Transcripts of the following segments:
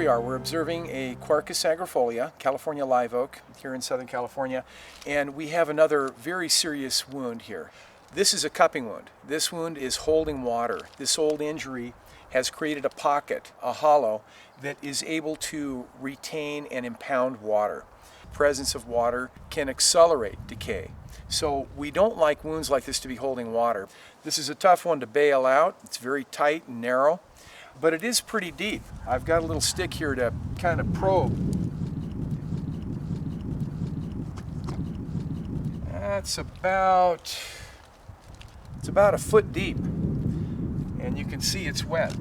we are. We're observing a Quercus agrifolia, California live oak, here in Southern California, and we have another very serious wound here. This is a cupping wound. This wound is holding water. This old injury has created a pocket, a hollow, that is able to retain and impound water. The presence of water can accelerate decay. So we don't like wounds like this to be holding water. This is a tough one to bail out. It's very tight and narrow, but it is pretty deep. I've got a little stick here to kind of probe. It's about a foot deep, and you can see it's wet.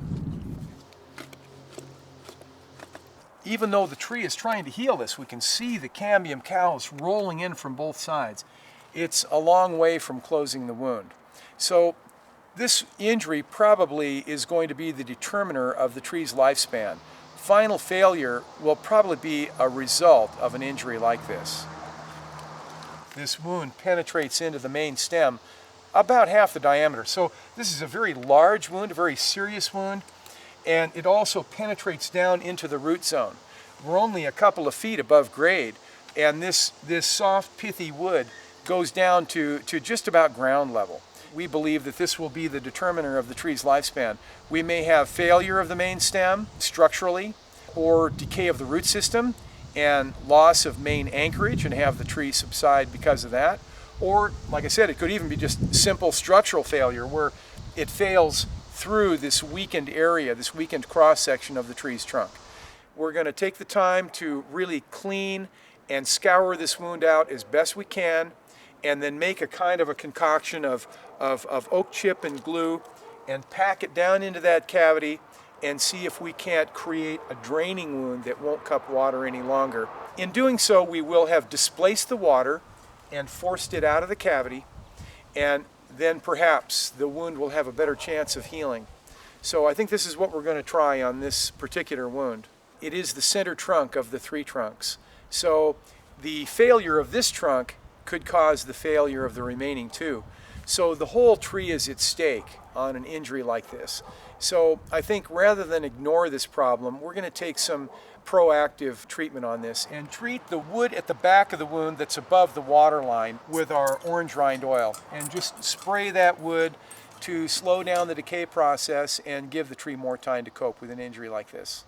Even though the tree is trying to heal this, we can see the cambium callus rolling in from both sides. It's a long way from closing the wound. So this injury probably is going to be the determiner of the tree's lifespan. Final failure will probably be a result of an injury like this. This wound penetrates into the main stem about half the diameter. So this is a very large wound, a very serious wound, and it also penetrates down into the root zone. We're only a couple of feet above grade, and this soft, pithy wood goes down to just about ground level. We believe that this will be the determiner of the tree's lifespan. We may have failure of the main stem structurally, or decay of the root system and loss of main anchorage and have the tree subside because of that. Or, like I said, it could even be just simple structural failure where it fails through this weakened area, this weakened cross-section of the tree's trunk. We're going to take the time to really clean and scour this wound out as best we can, and then make a kind of a concoction of oak chip and glue and pack it down into that cavity and see if we can't create a draining wound that won't cup water any longer. In doing so, we will have displaced the water and forced it out of the cavity, and then perhaps the wound will have a better chance of healing. So I think this is what we're going to try on this particular wound. It is the center trunk of the three trunks. So the failure of this trunk could cause the failure of the remaining two. So the whole tree is at stake on an injury like this. So I think rather than ignore this problem, we're going to take some proactive treatment on this and treat the wood at the back of the wound that's above the water line with our orange rind oil, and just spray that wood to slow down the decay process and give the tree more time to cope with an injury like this.